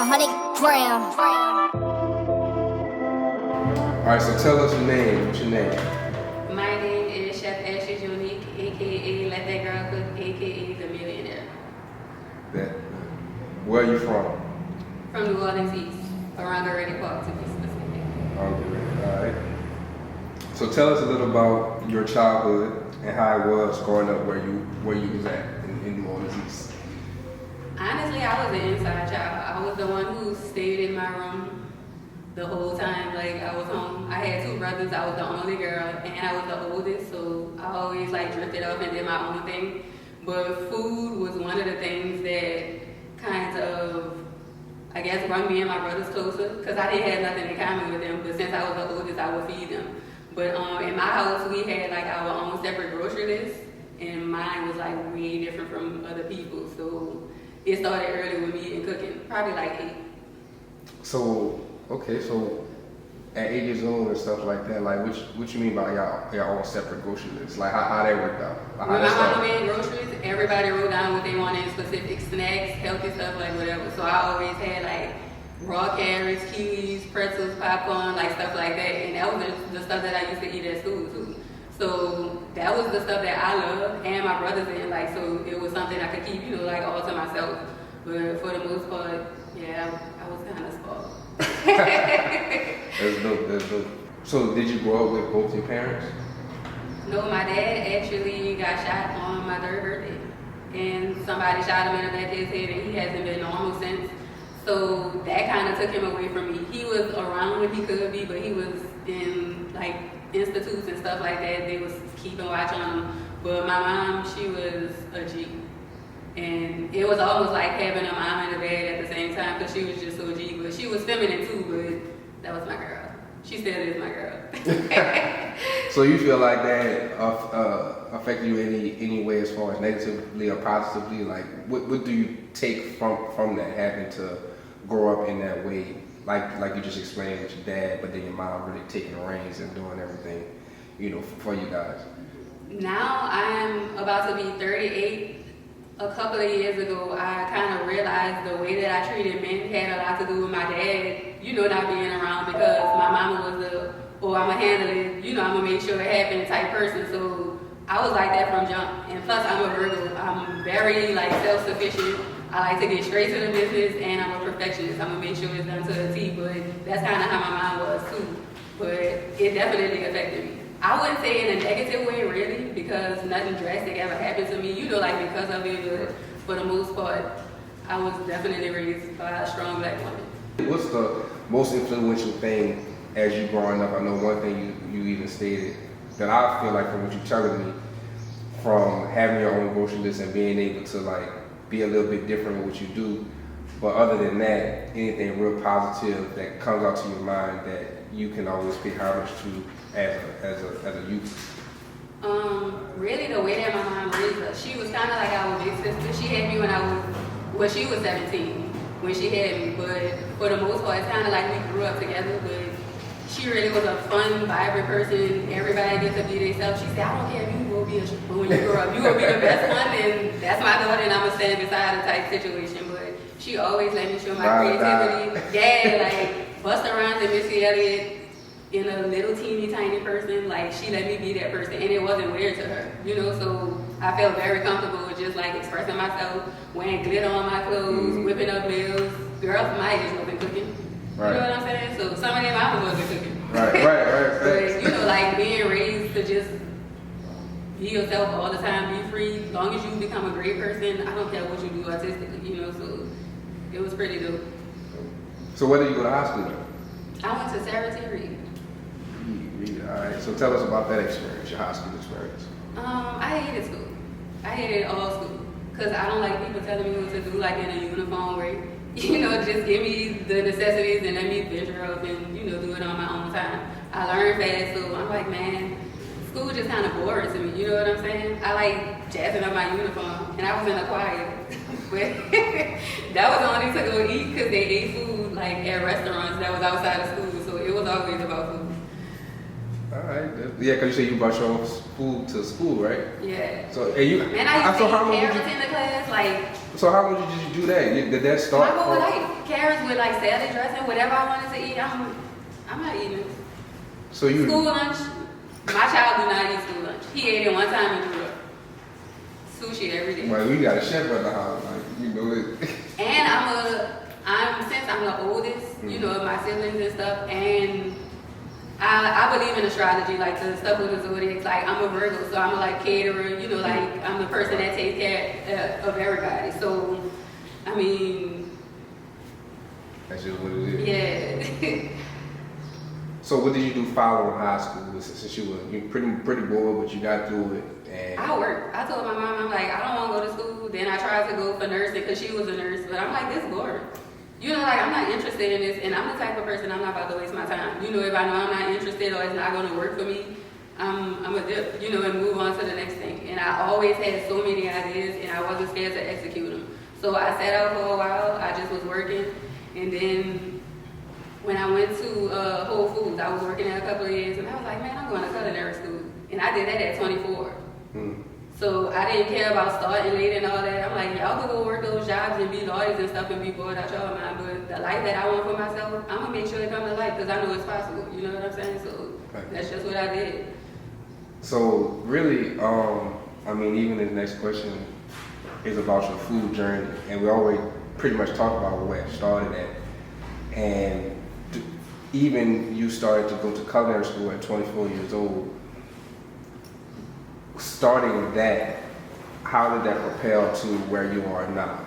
100 grams. Alright, so tell us your name. What's your name? My name is Chef Ashley Unique, aka Let That Girl Cook, aka The Millionaire. Where are you from? From New Orleans East, around the Ready Park to be specific. Okay, alright. So tell us a little about your childhood and how it was growing up where you was at in New Orleans East. Honestly, I was an inside child. I was the one who stayed in my room the whole time. Like, I was home. I had two brothers. I was the only girl, and I was the oldest, so I always like drifted off and did my own thing. But food was one of the things that kind of, I guess, brought me and my brothers closer, because I didn't have nothing in common with them. But since I was the oldest, I would feed them. But in my house, we had like our own separate grocery list, and mine was like way different from other people. So it started early with me and cooking, probably like 8. So, okay, so at 8 years old and stuff like that, like what you mean by y'all own separate grocery lists? Like how that worked out? Like, when my mama made groceries, everybody wrote down what they wanted, specific snacks, healthy stuff, like whatever. So I always had like raw carrots, kiwis, pretzels, popcorn, like stuff like that. And that was the stuff that I used to eat at school too. So that was the stuff that I loved, and my brothers didn't like. So it was something I could keep, like all to myself. But for the most part, yeah, I was kind of spoiled. That's dope. So did you grow up with both your parents? No, my dad actually got shot on my 3rd birthday. And somebody shot him in the back of his head, and he hasn't been normal since. So that kind of took him away from me. He was around when he could be, but he was in like institutes and stuff like that. They was keeping watch on him. But my mom, she was a G. And it was almost like having a mom and a dad at the same time, because she was just so G. But she was feminine too, but that was my girl. She still is my girl. So you feel like that affected you any way as far as negatively or positively? Like what do you take from that, having to grow up in that way? Like you just explained with your dad, but then your mom really taking the reins and doing everything, for you guys. Now I'm about to be 38. A couple of years ago, I kind of realized the way that I treated men had a lot to do with my dad, not being around, because my mama was I'm gonna handle it, I'm gonna make sure it happens type person. So I was like that from jump. And plus, I'm a Virgo. I'm very like self-sufficient. I like to get straight to the business, and I'm a perfectionist. I'm gonna make sure it's done to a T. But that's kind of how my mom was too. But it definitely affected me. I wouldn't say in a negative way, really, because nothing drastic ever happened to me, like because of it, but for the most part, I was definitely raised by a strong black woman. What's the most influential thing as you growing up? I know one thing you even stated that I feel like, from what you're telling me, from having your own grocery list and being able to like be a little bit different with what you do, but other than that, anything real positive that comes out to your mind that you can always pay homage to as a youth? Really the way that my mom raised us, she was kind of like our big sister. She had me when she was 17 when she had me, but for the most part, it's kind of like we grew up together. But she really was a fun, vibrant person. Everybody gets to be themselves. She said, I don't care if you will be but when you grow up, you will be the best one, and that's my daughter, and I'm gonna stand beside her type situation. But she always let me show my creativity. Yeah, like Busta Rhymes and Missy Elliott. In a little teeny tiny person, like she let me be that person, and it wasn't weird to her, so I felt very comfortable with just like expressing myself, wearing glitter on my clothes, whipping up bills. Girls my age wasn't cooking, right. You know what I'm saying? So some of them I wasn't cooking. Right. But like being raised to just be yourself all the time, be free, as long as you become a great person, I don't care what you do artistically, so it was pretty dope. So where did you go to high school? I went to Sarah T. Reed. Alright, so tell us about that experience, your high school experience. I hated school. I hated all school, because I don't like people telling me what to do like in a uniform way. Just give me the necessities and let me venture up and, do it on my own time. I learned fast, so I'm like, man, school just kind of boring to me, you know what I'm saying? I like jazzing up my uniform, and I was in a choir. But that was only to go eat, because they ate food like at restaurants that was outside of school, so it was always about food. Alright, yeah, because you said you brought your own food to school, right? Yeah. So, and Man, I used to eat carrots in the class, like. So how long did you do that? Did that start? My whole life. carrots with like salad dressing, whatever I wanted to eat, I'm not eating it. So you School lunch, my child do not eat school lunch. He ate it one time and grew up. Sushi every day. Well, we got a chef at the house, like you know it. And since I'm the oldest, you know, of my siblings and stuff, and I believe in astrology, like the stuff with the zodiacs. Like I'm a Virgo, so I'm a like caterer. You know, like I'm the person that takes care of everybody. So, I mean, That's just what it is. yeah. So what did you do following high school? Since you were pretty bored, but you got through it. And I worked. I told my mom, I'm like, I don't want to go to school. Then I tried to go for nursing because she was a nurse, but I'm like, this is boring. You know, like I'm not interested in this, and I'm the type of person I'm not about to waste my time. You know, if I know I'm not interested or it's not going to work for me, I'm a dip. You know, and move on to the next thing. And I always had so many ideas, and I wasn't scared to execute them. So I sat out for a while. I just was working, and then when I went to Whole Foods, I was working there a couple of years, and I was like, man, I'm going to culinary school, and I did that at 24. So I didn't care about starting late and all that. I'm like, y'all could go work those jobs and be lawyers and stuff and be bored out y'all mind. But the life that I want for myself, I'm gonna make sure it comes to life because I know it's possible. You know what I'm saying? So that's just what I did. so really, I mean, even the next question is about your food journey, and we always pretty much talk about where it started at, and even you started to go to culinary school at 24 years old. Starting that, how did that propel to where you are now?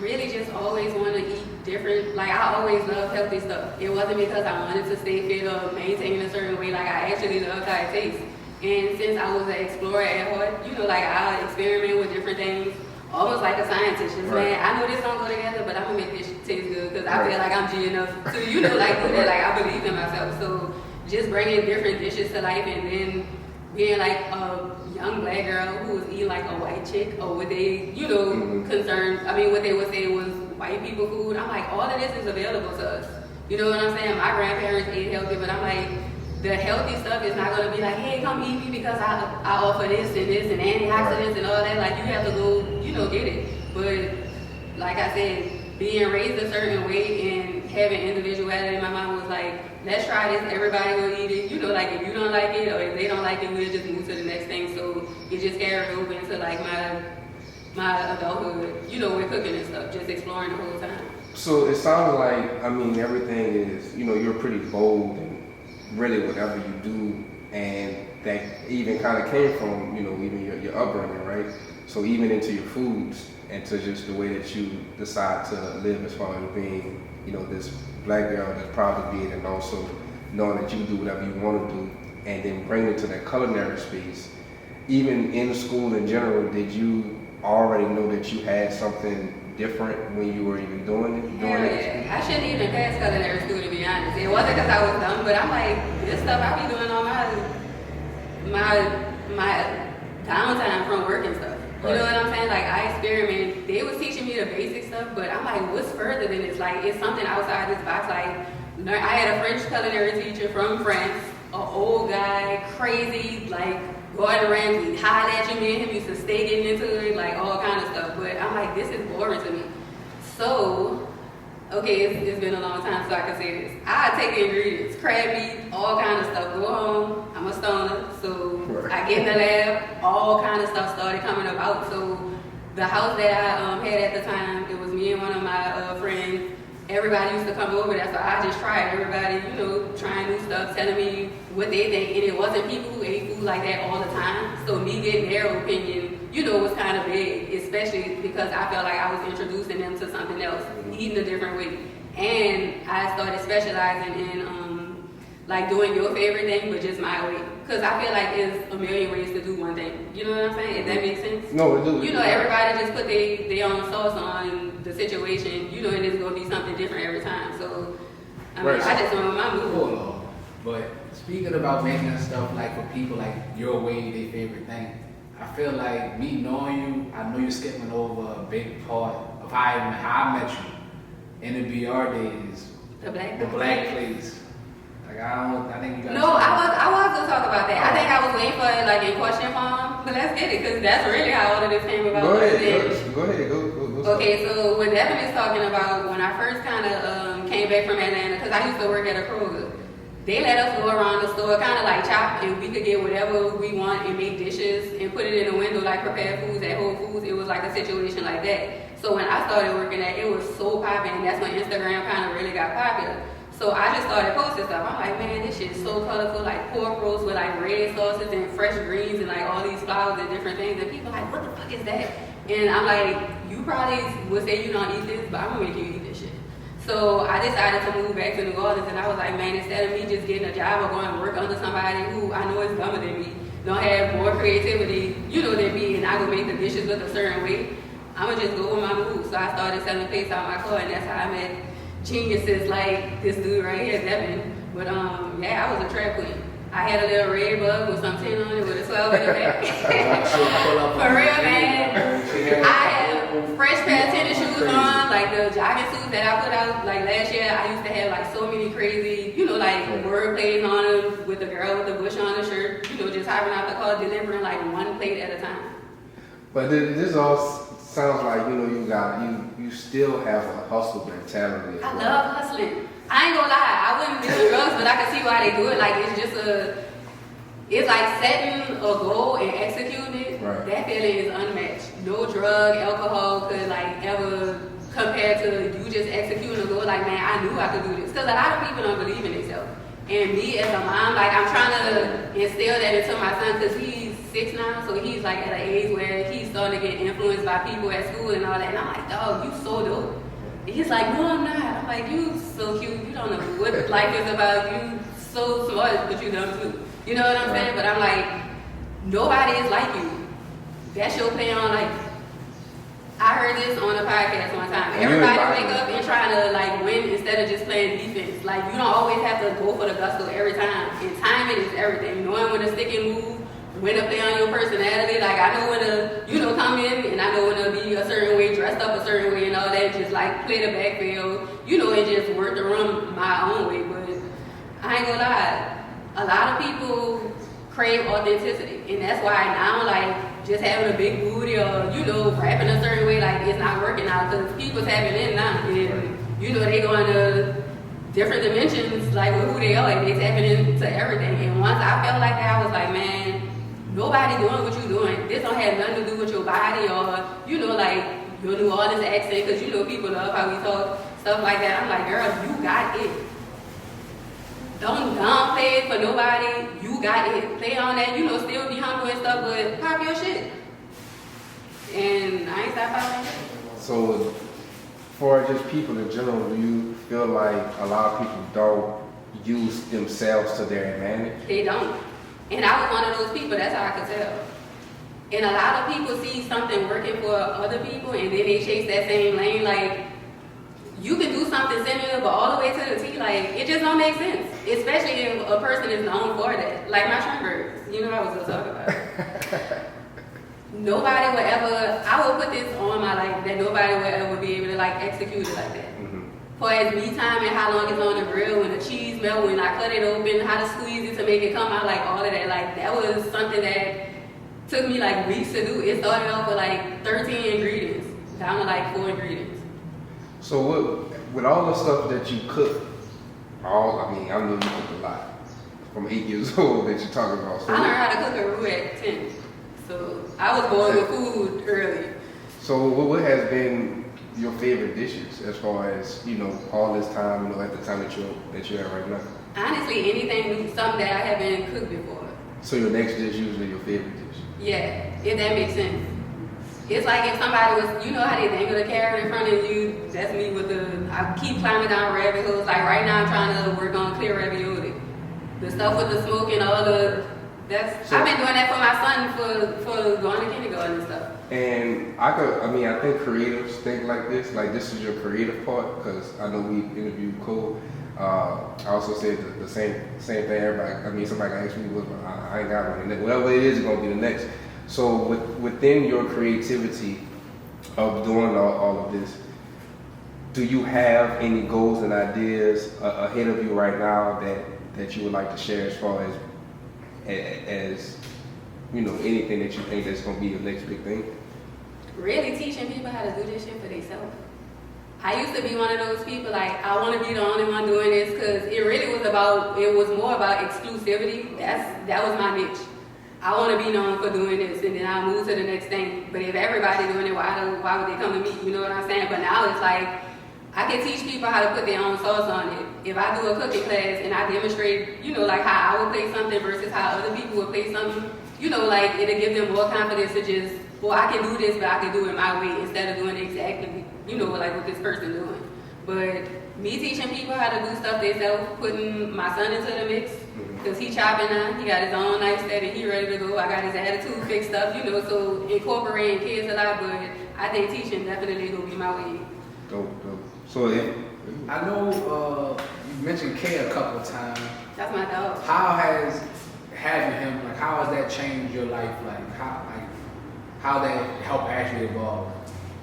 Really just always want to eat different. Like I always loved healthy stuff. It wasn't because I wanted to stay fit or maintain a certain way. Like I actually loved how it tastes. And since I was an explorer at heart, you know, like I experiment with different things, almost like a scientist. Just, right. Man, I know this don't go together, but I'm gonna make this taste good because I feel like I'm G enough to, you know, like do that. Like I believe in myself. So just bringing different dishes to life, and then being like a young black girl who was eating like a white chick, or what they, you know, concerned. I mean, what they would say was white people food. I'm like, all of this is available to us. You know what I'm saying? My grandparents ate healthy, but I'm like, the healthy stuff is not gonna be like, hey, come eat me because I offer this and antioxidants and all that. Like you have to go, you know, get it. But like I said, being raised a certain way and having individuality, my mom was like, let's try this, everybody will eat it. You know, like if you don't like it or if they don't like it, we'll just move to the next thing. So it just carried over into like my adulthood, you know, with cooking and stuff, just exploring the whole time. So it sounds like, I mean, everything is, you know, you're pretty bold and really whatever you do, and that even kind of came from, you know, even your upbringing, right? So even into your foods and to just the way that you decide to live as far as being, you know, this black girl that's proud to be it, and also knowing that you can do whatever you want to do, and then bring it to that culinary space. Even in school in general, did you already know that you had something different when you were even doing it? Yeah. I shouldn't even pass culinary school, to be honest. It wasn't because I was dumb, but I'm like, this stuff I be doing on my downtime from work and stuff. You know what I'm saying? Like I experiment. They was teaching me the basic stuff, but I'm like, what's further than this? Like it's something outside this box. Like I had a French culinary teacher from France, an old guy, crazy, like Gordon Ramsay, high at you, me and him used to stay getting into it, like all kind of stuff. But I'm like, this is boring to me. So, okay, it's been a long time, so I can say this. I take the ingredients, crab meat, all kind of stuff. Go home. I'm a stoner, so I get in the lab. All kind of stuff started coming about. So the house that I had at the time, it was me and one of my friends. Everybody used to come over there, so I just tried. Everybody, you know, trying new stuff, telling me what they think, and it wasn't people who ate food like that all the time. So me getting their opinion, you know, was kind of big, especially because I felt like I was introducing them to something else, eating a different way. And I started specializing in like doing your favorite thing, but just my way. Because I feel like there's a million ways to do one thing. You know what I'm saying? If that makes sense? No, it does. You know, everybody just put their own sauce on the situation, you know, and it's going to be something different every time. So, I mean, I just went with my move. Hold on. But speaking about making stuff like for people like your way, their favorite thing, I feel like me knowing you, I know you're skipping over a big part of how I met you in the BR days. The black place. Like I think you got. No, I was gonna talk about that. I think I was waiting for it like in question form, but let's get it because that's really how all of this came about. Go ahead. Go Okay, so what Devin is talking about, when I first kind of came back from Atlanta, because I used to work at a Kroger, they let us go around the store, kind of like chop, and we could get whatever we want and make dishes and put it in the window, like prepared foods at Whole Foods. It was like a situation like that. So when I started working at, it was so popping, and that's when Instagram kind of really got popular. So I just started posting stuff. I'm like, man, this shit is so colorful, like pork roast with like red sauces and fresh greens and like all these flowers and different things. And people like, what the fuck is that? And I'm like, you probably would say you don't eat this, but I'm gonna make you eat this shit. So I decided to move back to New Orleans, and I was like, man, instead of me just getting a job or going to work under somebody who I know is dumber than me, don't have more creativity, than me, and I go make the dishes look a certain way, I'm gonna just go with my mood. So I started selling plates out my car, and that's how I met geniuses like this dude right here, Devin. But yeah, I was a trap queen. I had a little red bug with some 10 on it with a 12 in the back. For real, man. I had fresh pair of tennis shoes on, like the jogging suits that I put out like last year. I used to have like so many crazy, like word plays on them with the girl with the bush on the shirt, just hopping out the car, delivering like one plate at a time. But this all sounds like, you still have a hustle mentality. I love hustling. I ain't gonna lie, I wouldn't do drugs, but I can see why they do it. Like, it's like setting a goal and executing it. Right. That feeling is unmatched. No drug, alcohol could like ever compare to you just executing a goal. Like, man, I knew I could do this. Because a lot of people don't believe in themselves. And me as a mom, like, I'm trying to instill that into my son because he's 6 now, so he's like at an age where he's starting to get influenced by people at school and all that. And I'm like, dog, you so dope. And he's like, no, I'm not. I'm like, you so cute. You don't know what life is about. You so smart, but you dumb too. You know what I'm saying? But I'm like, nobody is like you. That's your play on life. I heard this on a podcast one time. Everybody wake up and try to like win instead of just playing defense. Like, you don't always have to go for the gusto every time. And timing is everything. Knowing when to stick and move, when to play on your personality. Like, I know when to, come in, and I know when to be a certain way, dressed up a certain way and all that. Just like play the backfield, and just work the room my own way. But I ain't gonna lie, a lot of people crave authenticity. And that's why now, like, just having a big booty or, rapping a certain way, like, it's not working out because people's tapping in now. And, they going to different dimensions, like, with who they are. Like, they tapping into everything. And once I felt like that, I was like, man, nobody doing what you're doing. This don't have nothing to do with your body or, like, your New Orleans accent, because, people love how we talk, stuff like that. I'm like, girl, you got it. Don't downplay it for nobody. You got it. Play on that, still be humble and stuff, but pop your shit. And I ain't stopped popping shit. So, for just people in general, do you feel like a lot of people don't use themselves to their advantage? They don't. And I was one of those people, that's how I could tell. And a lot of people see something working for other people and then they chase that same lane. Like, you can do something similar, but all the way to the T, like, it just don't make sense. Especially if a person is known for that. Like my shrimp burgers. I was gonna talk about it. Nobody will ever, I will put this on my life, that nobody will ever be able to, like, execute it like that. For as me time and how long it's on the grill, when the cheese melt, when I cut it open, how to squeeze it to make it come out, like, all of that. Like, that was something that took me, like, weeks to do. It started off with, like, 13 ingredients, down to, like, 4 ingredients. So with all the stuff that you cook, I know you cook a lot from 8 years old that you're talking about. So I learned how to cook a roux at 10. So I was born with food early. So what has been your favorite dishes as far as, all this time, at the time that you're at right now? Honestly, anything new, something that I haven't cooked before. So your next dish usually your favorite dish? Yeah, if that makes sense. It's like if somebody was, how they dangle the carrot in front of you, that's me with I keep climbing down rabbit holes. Like right now I'm trying to work on clear ravioli. The stuff with the smoke and all I've been doing that for my son for going to kindergarten and stuff. And I think creatives think like this is your creative part, because I know we interviewed Cole. I also said the same thing. Everybody, somebody asked me, I ain't got one. And whatever it is, it's gonna be the next. So within your creativity of doing all of this, do you have any goals and ideas ahead of you right now that you would like to share as far as anything that you think that's going to be the next big thing? really teaching people how to do this shit for themselves. I used to be one of those people like I want to be the only one doing this because it was more about exclusivity. That was my niche. I want to be known for doing this, and then I'll move to the next thing. But if everybody doing it, why would they come to me? You know what I'm saying? But now it's like I can teach people how to put their own sauce on it. If I do a cooking class and I demonstrate, like how I would play something versus how other people would play something, like it'll give them more confidence to just, well, I can do this, but I can do it my way instead of doing exactly, like what this person doing. But me teaching people how to do stuff themselves, putting my son into the mix, because he chopping now, he got his own knife set and he ready to go. I got his attitude fixed up, so incorporating kids a lot, but I think teaching definitely will be my way. Dope. So I know you mentioned Kay a couple of times. That's my dog. How has having him, like, how has that changed your life? How that helped actually evolve?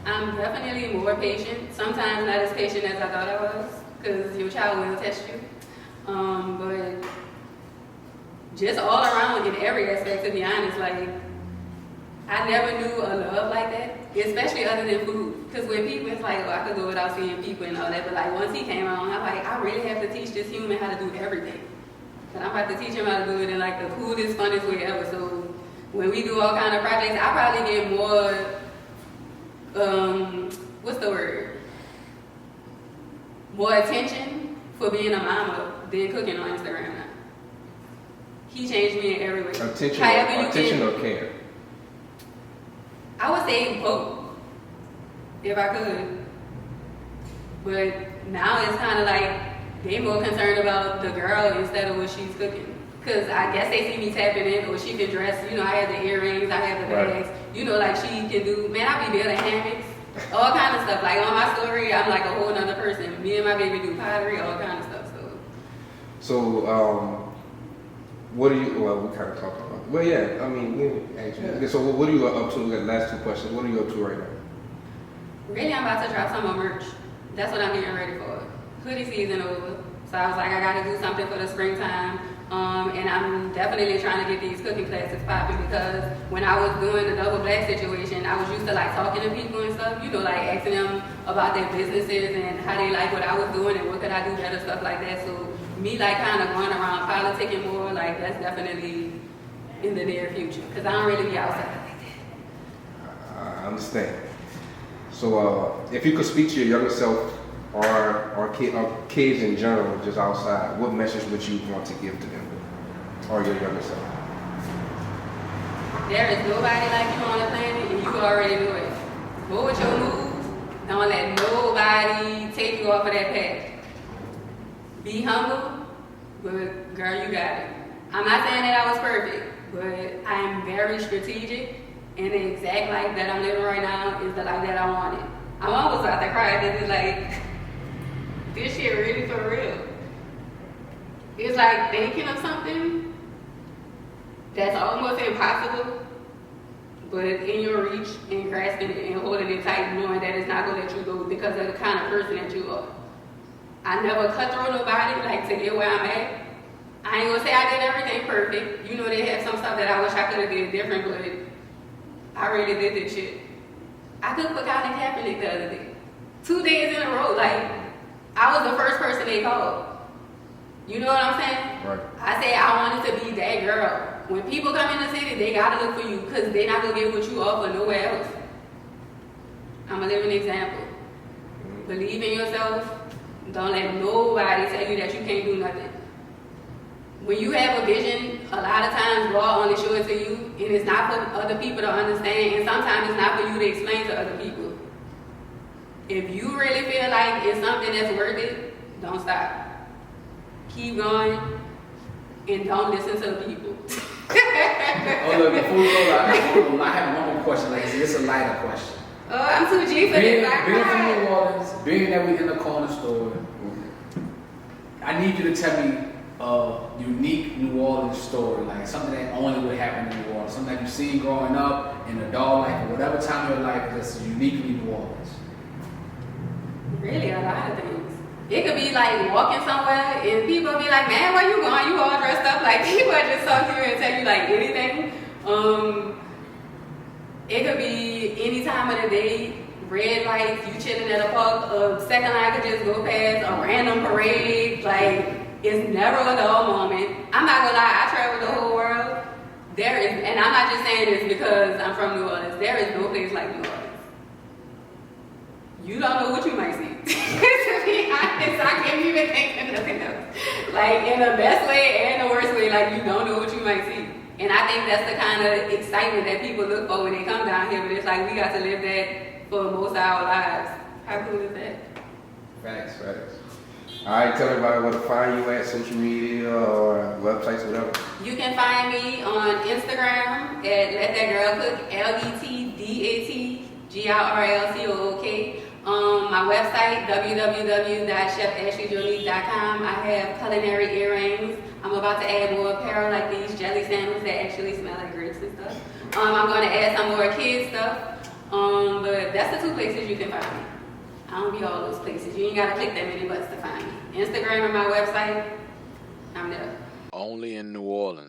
I'm definitely more patient. Sometimes not as patient as I thought I was, because your child will test you. But just all around in every aspect, to be honest, I never knew a love like that, especially other than food. Because when people, it's like, I could go without seeing people and all that, but once he came on, I'm like, I really have to teach this human how to do everything. But I'm about to teach him how to do it in the coolest, funnest way ever. So when we do all kind of projects, I probably get more, what's the word? More attention for being a mama than cooking on Instagram now. He changed me in every way. Attention or care? I would say both, if I could. But now it's kind of they more concerned about the girl instead of what she's cooking. Because I guess they see me tapping in, or she can dress, I have the earrings, I have the bags, she can do, man, I be building hammocks, all kind of stuff. On my story, I'm like a whole nother person. Me and my baby do pottery, all kind of stuff, So, what do you, we kind of talked about, well, yeah, actually. So what are you up to, the last 2 questions, what are you up to right now? Really, I'm about to drop some more merch. That's what I'm getting ready for. Hoodie season over. So I was like, I gotta do something for the springtime. And I'm definitely trying to get these cooking classes popping because when I was doing the double black situation, I was used to talking to people and stuff, asking them about their businesses and how they like what I was doing and what could I do better, stuff like that. So me kind of going around politicking more, that's definitely in the near future because I don't really be outside like that. I understand. So if you could speak to your younger self or kids in general, just outside, what message would you want to give to them or your younger self? There is nobody like you on the planet, and you already know it. Go with your moves. Don't let nobody take you off of that path. Be humble, but girl, you got it. I'm not saying that I was perfect, but I am very strategic, and the exact life that I'm living right now is the life that I wanted. I'm almost about to cry because it's this shit really for real. It's thinking of something that's almost impossible, but in your reach and grasping it and holding it tight, knowing that it's not gonna let you go because of the kind of person that you are. I never cut through nobody to get where I'm at. I ain't gonna say I did everything perfect. They have some stuff that I wish I could have did different, but I really did this shit. I cooked for Colin Kaepernick the other day. 2 days in a row, I was the first person they called. You know what I'm saying? Right. I say I wanted to be that girl. When people come in the city, they gotta look for you because they're not gonna get what you offer nowhere else. I'm a living example. Believe in yourself. Don't let nobody tell you that you can't do nothing. When you have a vision, a lot of times God only shows it to you, and it's not for other people to understand, and sometimes it's not for you to explain to other people. If you really feel like it's something that's worth it, don't stop. Keep going, and don't listen to people. Look, before we go, I have one more question. It's a lighter question. Oh, I'm too G for this. Being from New Orleans, being that we in the corner store, I need you to tell me a unique New Orleans story, something that only would happen in New Orleans, something that you've seen growing up in adult life, or whatever time of your life that's uniquely New Orleans. Really, a lot of things. It could be walking somewhere and people be like, man, where you going? You all dressed up. People just talk to you and tell you anything. It could be any time of the day, red lights, you chilling at a park, a second line could just go past, a random parade, like, it's never a dull moment. I'm not gonna lie, I travel the whole world. There is, and I'm not just saying this because I'm from New Orleans, there is no place like New Orleans. You don't know what you might see. To be honest, I can't even think of nothing else. Like, in the best way and the worst way, like, you don't know what you might see. And I think that's the kind of excitement that people look for when they come down here, but it's like we got to live that for most of our lives. How cool is that? Facts. All right, tell everybody where to find you at, social media or websites, whatever. You can find me on Instagram at Let That Girl Cook, LetThatGirlCook. My website, www.chefashleyjonique.com. I have culinary earrings. I'm about to add more apparel like these jelly sandals that actually smell like grapes and stuff. I'm going to add some more kids stuff. But that's the two places you can find me. I don't be all those places. You ain't got to click that many buttons to find me. Instagram and my website, I'm there. Only in New Orleans.